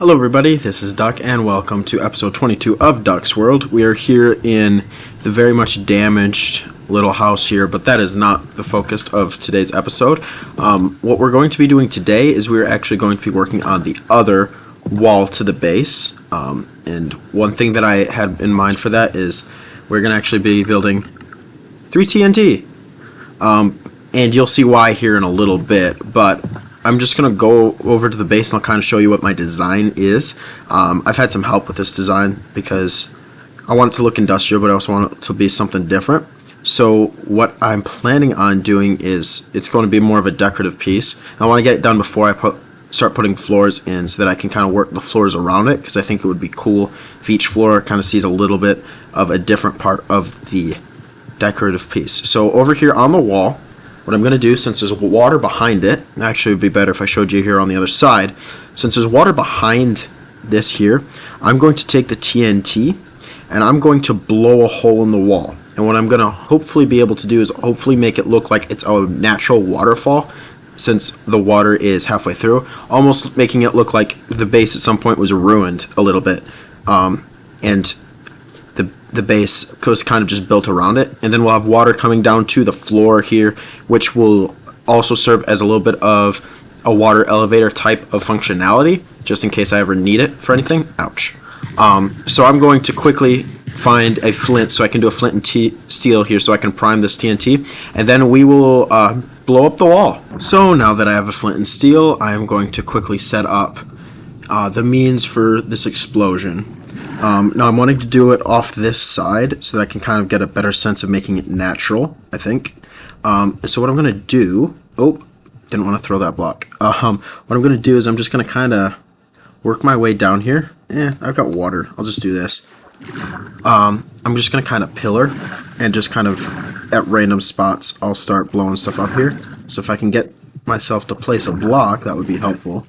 Hello everybody, this is Duck and welcome to episode 22 of Duck's World. We are here in the very much damaged little house here, but that is not the focus of today's episode. What we're going to be doing today is we're actually going to be working on the other wall to the base. And one thing that I had in mind for that is we're going to actually be building 3 TNT. And you'll see why here in a little bit, but I'm just going to go over to the base and I'll kind of show you what my design is. I've had some help with this design because I want it to look industrial, but I also want it to be something different. So what I'm planning on doing is it's going to be more of a decorative piece. I want to get it done before I start putting floors in so that I can kind of work the floors around it, because I think it would be cool if each floor kind of sees a little bit of a different part of the decorative piece. So over here on the wall, what I'm going to do, since there's water behind it, actually it would be better if I showed you here on the other side. Since there's water behind this here, I'm going to take the TNT and I'm going to blow a hole in the wall. And what I'm going to hopefully be able to do is hopefully make it look like it's a natural waterfall, since the water is halfway through, almost making it look like the base at some point was ruined a little bit. And the base was kind of just built around it, and then we'll have water coming down to the floor here, which will also serve as a little bit of a water elevator type of functionality, just in case I ever need it for anything. Ouch. So I'm going to quickly find a flint so I can do a flint and steel here so I can prime this TNT, and then we will blow up the wall. So now that I have a flint and steel, I am going to quickly set up the means for this explosion. Now I'm wanting to do it off this side so that I can kind of get a better sense of making it natural, I think. So what I'm going to do... Oh, didn't want to throw that block. What I'm going to do is I'm just going to kind of work my way down here. I've got water. I'll just do this. I'm just going to kind of pillar and just kind of at random spots I'll start blowing stuff up here. So if I can get myself to place a block, that would be helpful.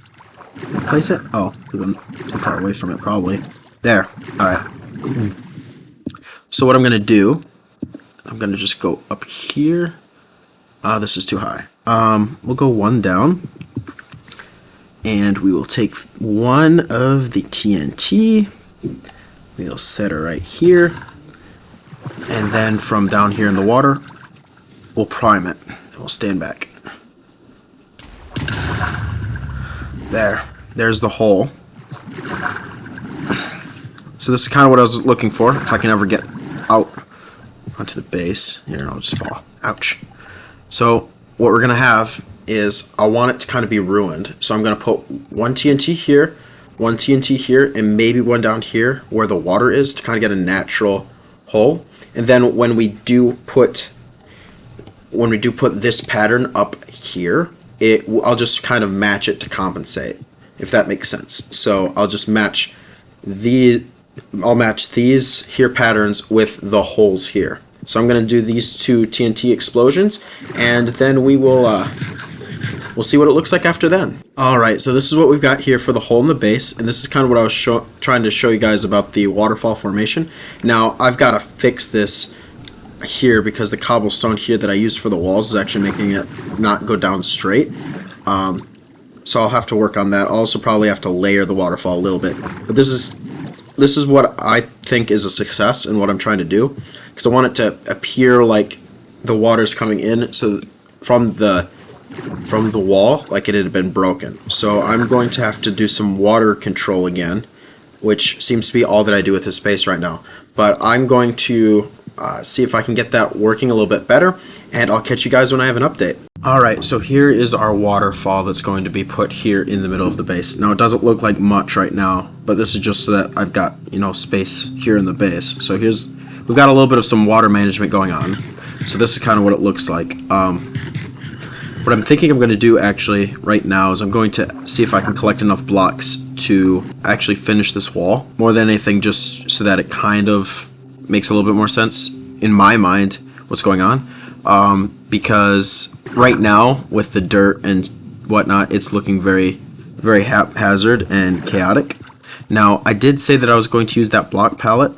Place it? Oh, it went too far away from it probably. There. Alright. So what I'm going to do, I'm going to just go up here. This is too high. We'll go one down. And we will take one of the TNT. We'll set it right here. And then from down here in the water, we'll prime it. We'll stand back. There. There's the hole. So this is kind of what I was looking for, if I can ever get out onto the base. Here, I'll just fall. Ouch. So what we're going to have is, I want it to kind of be ruined. So I'm going to put one TNT here, one TNT here, and maybe one down here where the water is to kind of get a natural hole. And then when we do put this pattern up here, I'll just kind of match it to compensate, if that makes sense. So I'll just match these here patterns with the holes here. So I'm going to do these two TNT explosions, and then we'll see what it looks like after then. Alright, so this is what we've got here for the hole in the base, and this is kind of what I was trying to show you guys about the waterfall formation. Now, I've got to fix this here because the cobblestone here that I used for the walls is actually making it not go down straight. So I'll have to work on that. I'll also probably have to layer the waterfall a little bit. But this is what I think is a success and what I'm trying to do, because I want it to appear like the water's coming in, so from the wall, like it had been broken. So I'm going to have to do some water control again, which seems to be all that I do with this space right now. But I'm going to see if I can get that working a little bit better, and I'll catch you guys when I have an update. Alright, so here is our waterfall that's going to be put here in the middle of the base. Now, it doesn't look like much right now, but this is just so that I've got, space here in the base. So we've got a little bit of some water management going on. So this is kind of what it looks like. What I'm thinking I'm going to do actually right now is I'm going to see if I can collect enough blocks to actually finish this wall. More than anything, just so that it kind of makes a little bit more sense in my mind what's going on. Because right now with the dirt and whatnot, it's looking very, very haphazard and chaotic. Now, I did say that I was going to use that block palette.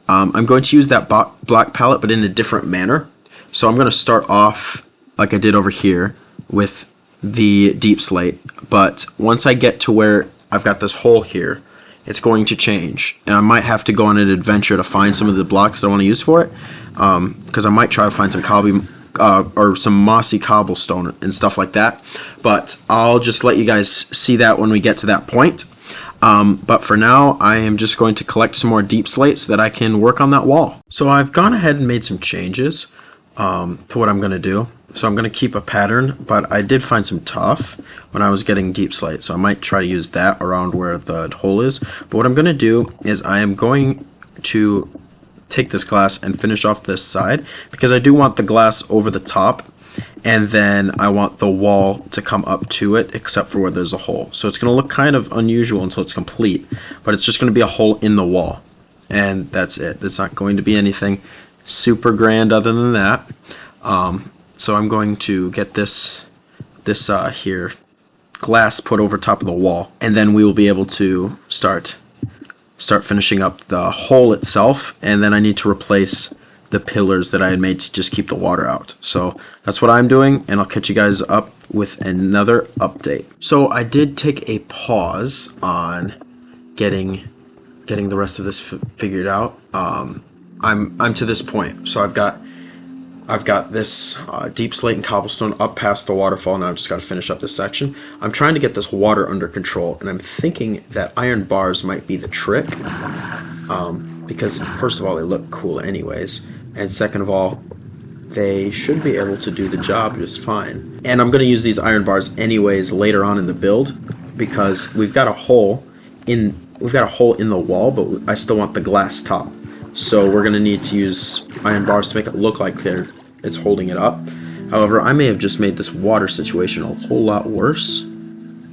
I'm going to use that block palette, but in a different manner. So I'm going to start off like I did over here with the deep slate, but once I get to where I've got this hole here, it's going to change, and I might have to go on an adventure to find some of the blocks that I want to use for it, because I might try to find some or some mossy cobblestone and stuff like that, but I'll just let you guys see that when we get to that point. But for now, I am just going to collect some more deep slate so that I can work on that wall. So I've gone ahead and made some changes to what I'm going to do. So I'm going to keep a pattern, but I did find some tuff when I was getting deep slate, so I might try to use that around where the hole is. But what I'm going to do is I am going to take this glass and finish off this side, because I do want the glass over the top, and then I want the wall to come up to it except for where there's a hole. So it's going to look kind of unusual until it's complete, but it's just going to be a hole in the wall, and that's it. It's not going to be anything super grand other than that. So I'm going to get this here glass put over top of the wall, and then we will be able to start finishing up the hole itself, and then I need to replace the pillars that I had made to just keep the water out. So that's what I'm doing, and I'll catch you guys up with another update. So I did take a pause on getting the rest of this figured out. I'm to this point, so I've got this deep slate and cobblestone up past the waterfall. Now I've just got to finish up this section. I'm trying to get this water under control, and I'm thinking that iron bars might be the trick, because first of all, they look cool anyways, and second of all, they should be able to do the job just fine. And I'm going to use these iron bars anyways later on in the build, because we've got a hole in the wall, but I still want the glass top. So we're going to need to use iron bars to make it look like it's holding it up. However, I may have just made this water situation a whole lot worse.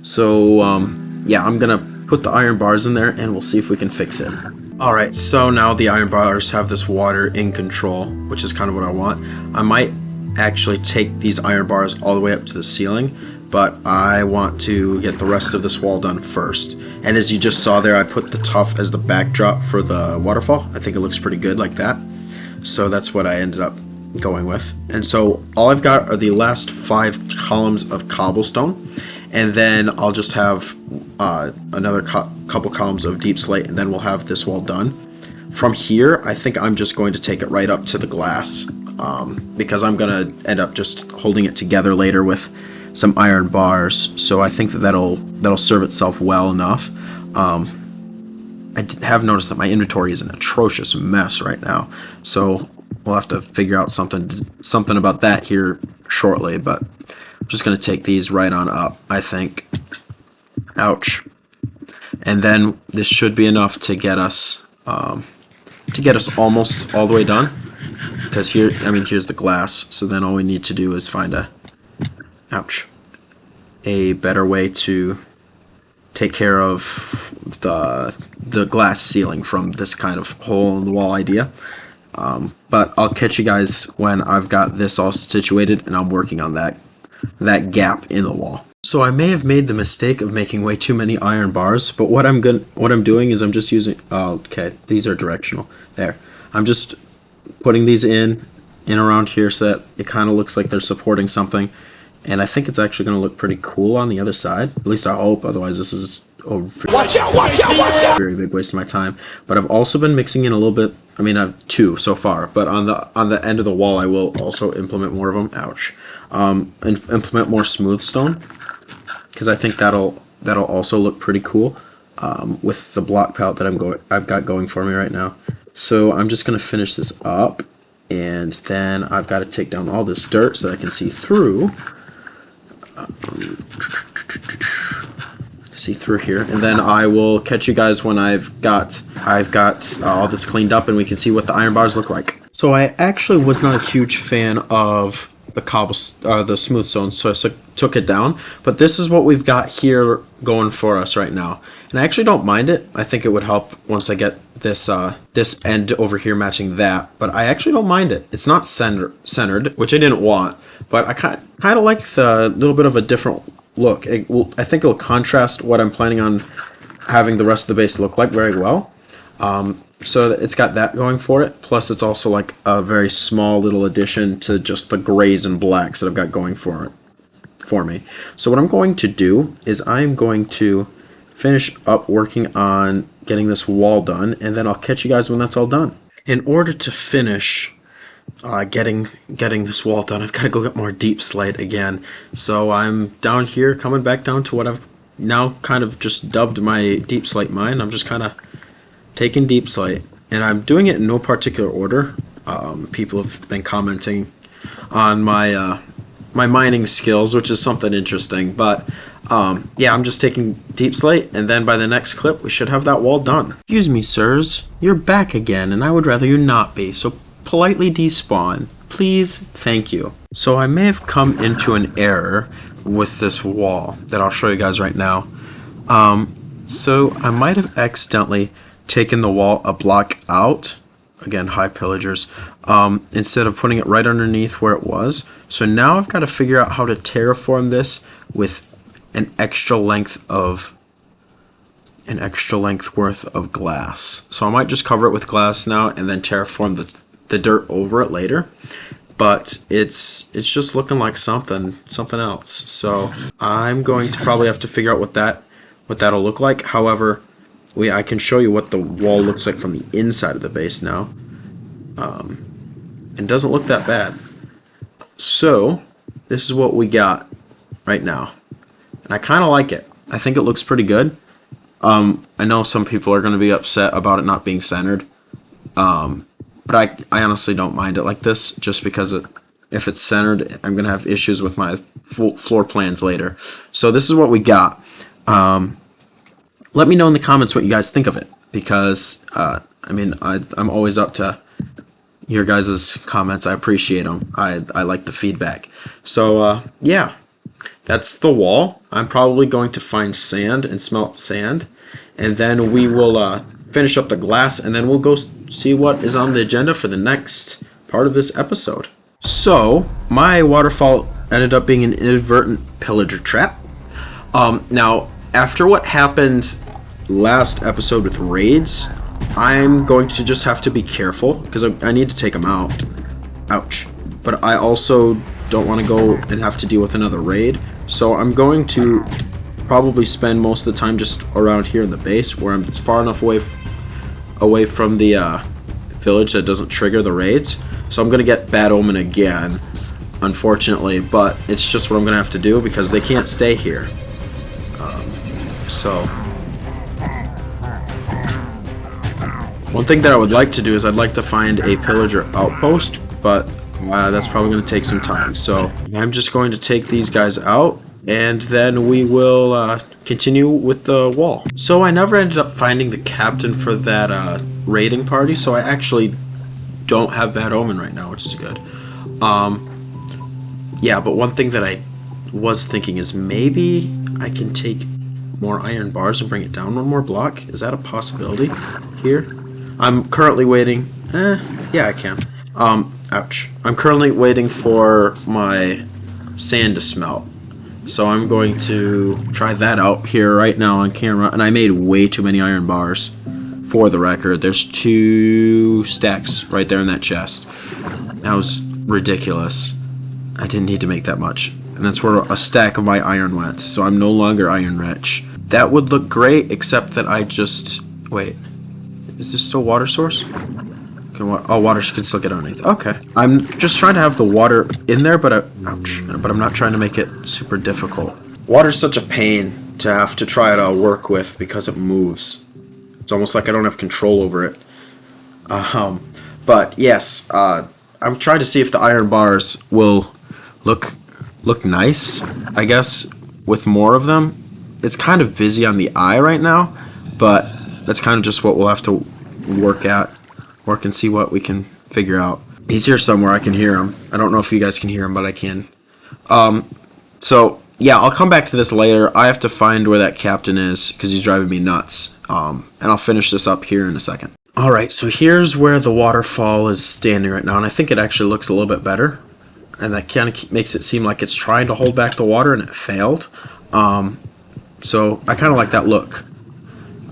So yeah, I'm going to put the iron bars in there, and we'll see if we can fix it. Alright, so now the iron bars have this water in control, which is kind of what I want. I might actually take these iron bars all the way up to the ceiling, but I want to get the rest of this wall done first. And as you just saw there, I put the tuff as the backdrop for the waterfall. I think it looks pretty good like that. So that's what I ended up going with. And so all I've got are the last 5 columns of cobblestone, and then I'll just have another couple columns of deep slate, and then we'll have this wall done. From here, I think I'm just going to take it right up to the glass, because I'm going to end up just holding it together later with some iron bars, so I think that'll serve itself well enough. I have noticed that my inventory is an atrocious mess right now, so we'll have to figure out something about that here shortly, but I'm just going to take these right on up, I think. Ouch. And then this should be enough to get us almost all the way done, because here's the glass, so then all we need to do is find a better way to take care of the glass ceiling from this kind of hole in the wall idea. But I'll catch you guys when I've got this all situated and I'm working on that gap in the wall. So I may have made the mistake of making way too many iron bars, but what I'm doing is I'm just using, okay, these are directional. There. I'm just putting these in around here so that it kind of looks like they're supporting something. And I think it's actually going to look pretty cool on the other side. At least I hope. Otherwise, this is a very big waste of my time. But I've also been mixing in a little bit. I mean, I've 2 so far. But on the end of the wall, I will also implement more of them. Ouch. And implement more smooth stone, because I think that'll also look pretty cool with the block palette that I've got going for me right now. So I'm just going to finish this up, and then I've got to take down all this dirt so that I can see through. See through here, and then I will catch you guys when I've got all this cleaned up and we can see what the iron bars look like. So I actually was not a huge fan of the smooth stone, so I took it down, but this is what we've got here going for us right now, and I actually don't mind it. I think it would help once I get this end over here matching that, but I actually don't mind it. It's not centered, which I didn't want, but I kind of like the little bit of a different look. I think it'll contrast what I'm planning on having the rest of the base look like very well. So it's got that going for it, plus it's also like a very small little addition to just the grays and blacks that I've got going for me. So what I'm going to do is I'm going to finish up working on getting this wall done, and then I'll catch you guys when that's all done. In order to finish getting this wall done, I've got to go get more deep slate again. So I'm down here, coming back down to what I've now kind of just dubbed my deep slate mine. I'm just kind of taking deep slate, and I'm doing it in no particular order. People have been commenting on my my mining skills, which is something interesting. But yeah, I'm just taking deep slate, and then by the next clip, we should have that wall done. Excuse me, sirs. You're back again, and I would rather you not be, so politely despawn. Please, thank you. So I may have come into an error with this wall that I'll show you guys right now. So I might have accidentally taken the wall a block out. Again, hi pillagers. Instead of putting it right underneath where it was. So now I've got to figure out how to terraform this with an extra length worth of glass. So I might just cover it with glass now and then terraform the dirt over it later. But it's just looking like something else. So I'm going to probably have to figure out what that'll look like. However, I can show you what the wall looks like from the inside of the base now. It doesn't look that bad. So this is what we got right now. And I kind of like it. I think it looks pretty good. I know some people are going to be upset about it not being centered. But I honestly don't mind it like this, just because if it's centered, I'm going to have issues with my floor plans later. So this is what we got. Let me know in the comments what you guys think of it, because I mean, I'm always up to your guys' comments. I appreciate them. I like the feedback. So yeah, that's the wall. I'm probably going to find sand and smelt sand, and then we will finish up the glass, and then we'll go see what is on the agenda for the next part of this episode. So my waterfall ended up being an inadvertent pillager trap. Now, after what happened last episode with raids, I'm going to just have to be careful, because I need to take them out. Ouch. But I also don't want to go and have to deal with another raid, so I'm going to probably spend most of the time just around here in the base, where I'm far enough away from the village that doesn't trigger the raids. So I'm going to get Bad Omen again, unfortunately, but it's just what I'm going to have to do, because they can't stay here. So one thing that I would like to do is I'd like to find a pillager outpost, but that's probably going to take some time. So I'm just going to take these guys out, and then we will continue with the wall. So I never ended up finding the captain for that raiding party, so I actually don't have Bad Omen right now, which is good. Yeah, but one thing that I was thinking is maybe I can take more iron bars and bring it down one more block. Is that a possibility here? I'm currently waiting. Yeah, I can. Ouch. I'm currently waiting for my sand to smelt. So I'm going to try that out here right now on camera. And I made way too many iron bars, for the record. There's 2 stacks right there in that chest. That was ridiculous. I didn't need to make that much. And that's where a stack of my iron went. So I'm no longer iron rich. That would look great, except that I just... Wait. Is this still water source? Oh, water can still get underneath. Okay. I'm just trying to have the water in there, but ouch. But I'm not trying to make it super difficult. Water's such a pain to have to try to work with because it moves. It's almost like I don't have control over it. But yes, I'm trying to see if the iron bars will look nice, I guess, with more of them. It's kind of busy on the eye right now, but that's kind of just what we'll have to work and see what we can figure out. He's here somewhere. I can hear him. I don't know if you guys can hear him, but I can. So yeah, I'll come back to this later. I have to find where that captain is because he's driving me nuts. And I'll finish this up here in a second. Alright, so here's where the waterfall is standing right now, and I think it actually looks a little bit better. And that kind of makes it seem like it's trying to hold back the water, and it failed. So I kind of like that look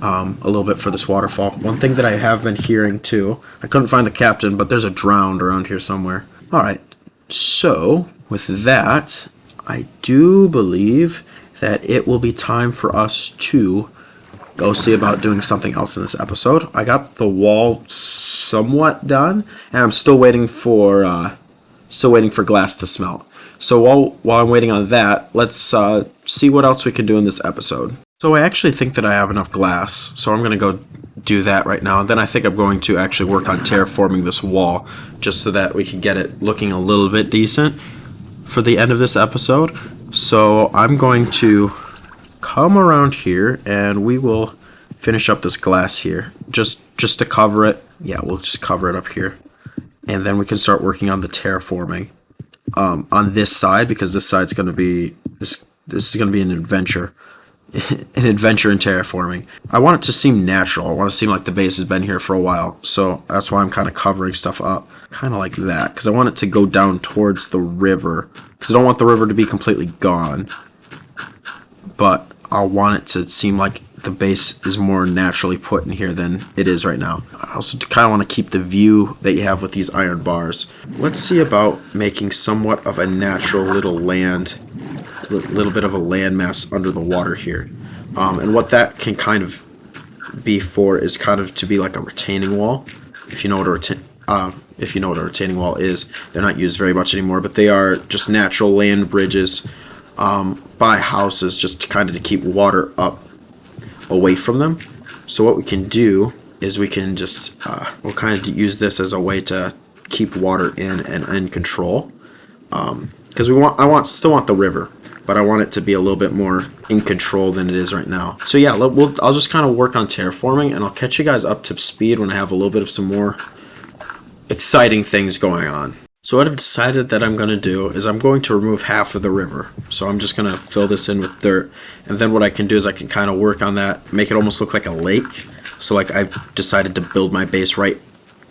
a little bit for this waterfall. One thing that I have been hearing too, I couldn't find the captain, but there's a drowned around here somewhere. Alright, so with that, I do believe that it will be time for us to go see about doing something else in this episode. I got the wall somewhat done, and I'm still waiting for glass to smelt. So while I'm waiting on that, let's see what else we can do in this episode. So I actually think that I have enough glass, so I'm going to go do that right now. And then I think I'm going to actually work on terraforming this wall, just so that we can get it looking a little bit decent for the end of this episode. So I'm going to come around here, and we will finish up this glass here, just to cover it. Yeah, we'll just cover it up here, and then we can start working on the terraforming on this side, because this side's going to be this is going to be an adventure. An adventure in terraforming. I want it to seem natural. I want it to seem like the base has been here for a while. So that's why I'm kind of covering stuff up. Kind of like that. Because I want it to go down towards the river. Because I don't want the river to be completely gone. But I want it to seem like the base is more naturally put in here than it is right now. I also kind of want to keep the view that you have with these iron bars. Let's see about making somewhat of a natural little bit of a landmass under the water here, and what that can kind of be for is kind of to be like a retaining wall. If you know what a retaining wall is, they're not used very much anymore, but they are just natural land bridges by houses, just to kind of to keep water up away from them. So what we can do is we can just we'll kind of use this as a way to keep water in and in control, because I still want the river, but I want it to be a little bit more in control than it is right now. So yeah, I'll just kind of work on terraforming, and I'll catch you guys up to speed when I have a little bit of some more exciting things going on. So what I've decided that I'm going to do is I'm going to remove half of the river. So I'm just going to fill this in with dirt, and then what I can do is I can kind of work on that, make it almost look like a lake. So like I've decided to build my base right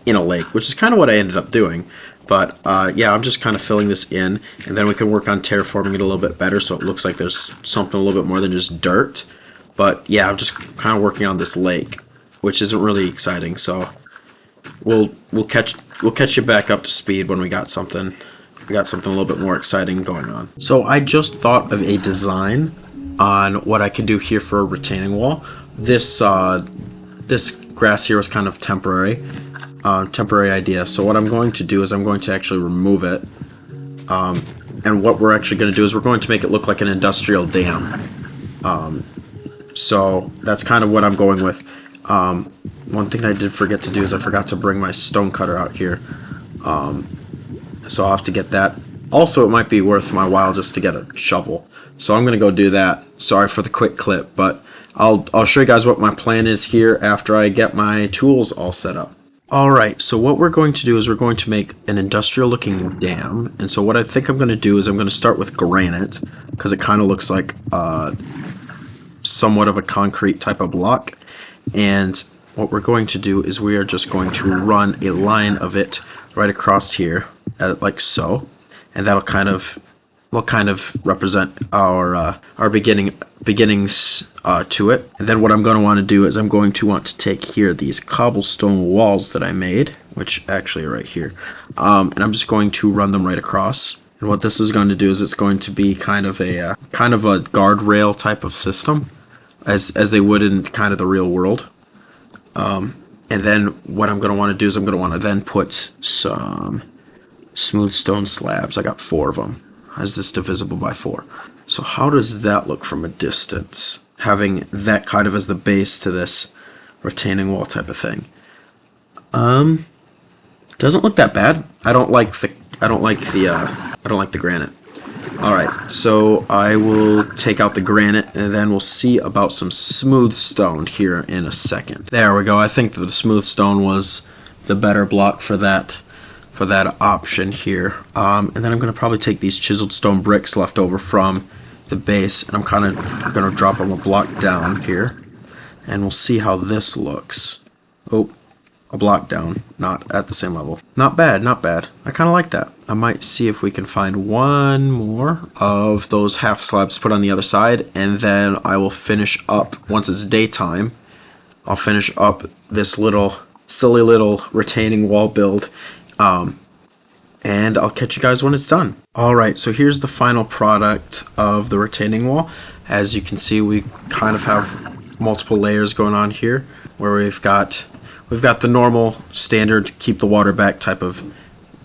in a lake, which is kind of what I ended up doing. But yeah, I'm just kind of filling this in, and then we can work on terraforming it a little bit better so it looks like there's something a little bit more than just dirt. But yeah, I'm just kind of working on this lake, which isn't really exciting. So we'll catch you back up to speed when we got something a little bit more exciting going on. So I just thought of a design on what I can do here for a retaining wall. This grass here was kind of temporary idea. So what I'm going to do is I'm going to actually remove it, and what we're actually going to do is we're going to make it look like an industrial dam. So that's kind of what I'm going with. One thing I did forget to do is I forgot to bring my stone cutter out here, so I'll have to get that. Also, it might be worth my while just to get a shovel, so I'm going to go do that. Sorry for the quick clip, but I'll show you guys what my plan is here after I get my tools all set up. Alright, so what we're going to do is we're going to make an industrial looking dam, and so what I think I'm going to do is I'm going to start with granite, because it kind of looks like somewhat of a concrete type of block, and what we're going to do is we are just going to run a line of it right across here, like so, and that'll kind of represent our beginnings to it. And then what I'm going to want to do is I'm going to want to take here these cobblestone walls that I made, which actually are right here, and I'm just going to run them right across. And what this is going to do is it's going to be kind of a guardrail type of system, as they would in kind of the real world. And then what I'm going to want to do is I'm going to want to then put some smooth stone slabs. I got 4 of them. Is this divisible by 4? So how does that look from a distance, having that kind of as the base to this retaining wall type of thing? Doesn't look that bad. I don't like the granite. Alright, so I will take out the granite, and then we'll see about some smooth stone here in a second. There we go. I think that the smooth stone was the better block for that option here. And then I'm going to probably take these chiseled stone bricks left over from the base, and I'm kind of going to drop them a block down here, and we'll see how this looks. Oh, a block down, not at the same level. Not bad, not bad. I kind of like that. I might see if we can find one more of those half slabs to put on the other side, and then I will finish up, once it's daytime, I'll finish up this silly little retaining wall build, and I'll catch you guys when it's done. Alright, so here's the final product of the retaining wall. As you can see, we kind of have multiple layers going on here, where we've got the normal standard keep the water back type of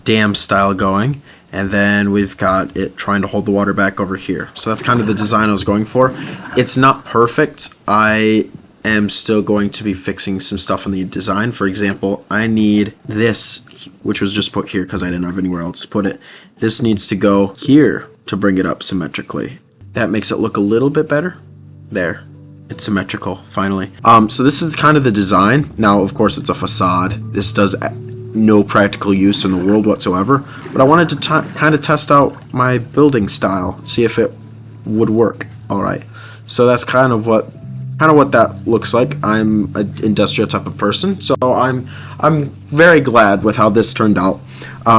dam style going, and then we've got it trying to hold the water back over here. So that's kind of the design I was going for. It's not perfect. I am still going to be fixing some stuff in the design. For example, I need this, which was just put here because I didn't have anywhere else to put it. This needs to go here to bring it up symmetrically. That makes it look a little bit better. There. It's symmetrical, finally. So this is kind of the design. Now, of course, it's a facade. This does no practical use in the world whatsoever, but I wanted to kind of test out my building style, see if it would work. All right. So that's kind of what that looks like. I'm an industrial type of person, so I'm very glad with how this turned out.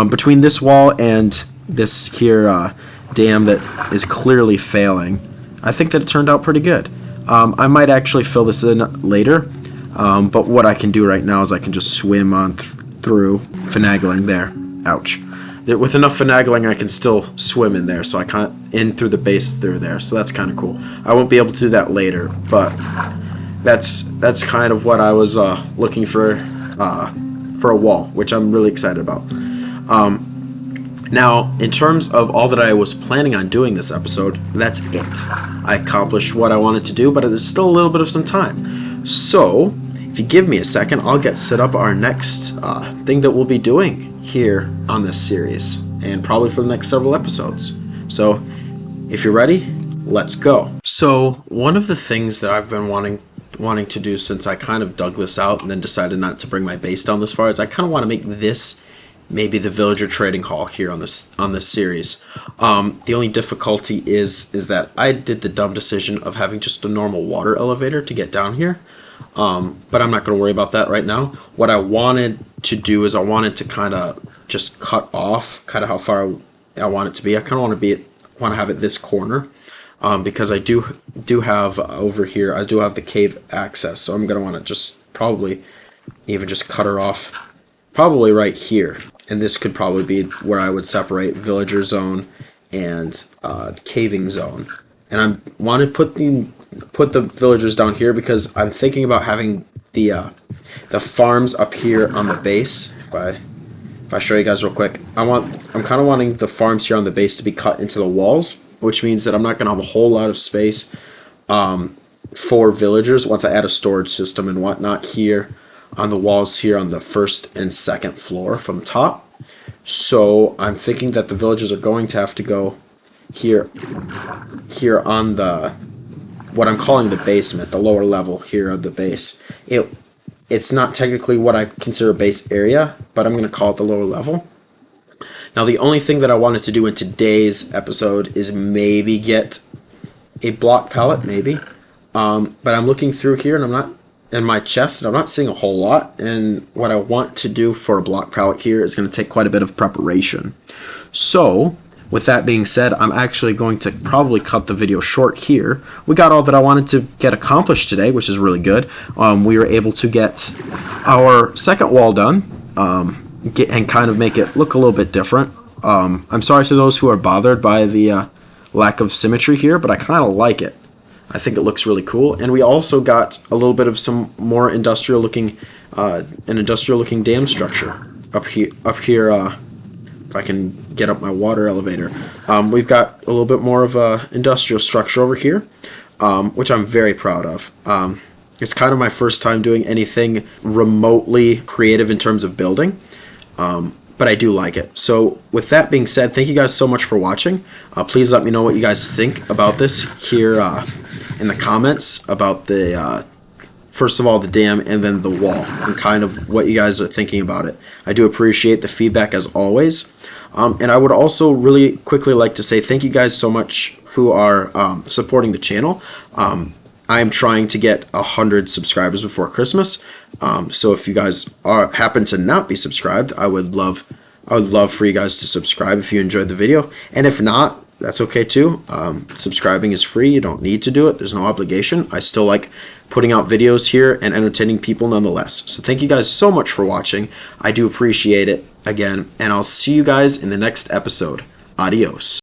Between this wall and this here dam that is clearly failing, I think that it turned out pretty good. I might actually fill this in later, but what I can do right now is I can just swim on through finagling there. Ouch. With enough finagling, I can still swim in there, so I can't in through the base through there. So that's kind of cool. I won't be able to do that later, but that's kind of what I was looking for a wall, which I'm really excited about. Now, in terms of all that I was planning on doing this episode, that's it. I accomplished what I wanted to do, but there's still a little bit of some time. So, if you give me a second, I'll get set up our next thing that we'll be doing here on this series, and probably for the next several episodes. So, if you're ready, let's go. So, one of the things that I've been wanting to do since I kind of dug this out and then decided not to bring my base down this far is I kind of want to make this maybe the villager trading hall here on this series. The only difficulty is that I did the dumb decision of having just a normal water elevator to get down here. But I'm not going to worry about that right now. What I wanted to do is I wanted to kind of just cut off kind of how far I want it to be. I kind of want to have it this corner, because I do have over here, I do have the cave access. So I'm going to want to just probably even just cut her off probably right here. And this could probably be where I would separate villager zone and caving zone. And I want to put the villagers down here because I'm thinking about having the farms up here on the base. If I show you guys real quick, I'm kind of wanting the farms here on the base to be cut into the walls, which means that I'm not going to have a whole lot of space for villagers once I add a storage system and whatnot here on the walls here on the first and second floor from top. So I'm thinking that the villagers are going to have to go here on the what I'm calling the basement, the lower level here of the base. It's not technically what I consider a base area, but I'm going to call it the lower level. Now the only thing that I wanted to do in today's episode is maybe get a block pallet, maybe. But I'm looking through here and I'm not in my chest, and I'm not seeing a whole lot, and what I want to do for a block pallet here is going to take quite a bit of preparation. So, with that being said, I'm actually going to probably cut the video short here. We got all that I wanted to get accomplished today, which is really good. We were able to get our second wall done, and kind of make it look a little bit different. I'm sorry to those who are bothered by the lack of symmetry here, but I kind of like it. I think it looks really cool, and we also got a little bit of some more industrial looking dam structure up here. If I can get up my water elevator, we've got a little bit more of a industrial structure over here, which I'm very proud of. It's kind of my first time doing anything remotely creative in terms of building, but I do like it. So with that being said, thank you guys so much for watching. Please let me know what you guys think about this here in the comments about the first of all the dam and then the wall, and kind of what you guys are thinking about it. I do appreciate the feedback as always, and I would also really quickly like to say thank you guys so much who are supporting the channel. I'm trying to get 100 subscribers before Christmas, so if you guys happen to not be subscribed, I would love for you guys to subscribe if you enjoyed the video, and if not, that's okay too. Subscribing is free. You don't need to do it. There's no obligation. I still like putting out videos here and entertaining people nonetheless. So thank you guys so much for watching. I do appreciate it again, and I'll see you guys in the next episode. Adios.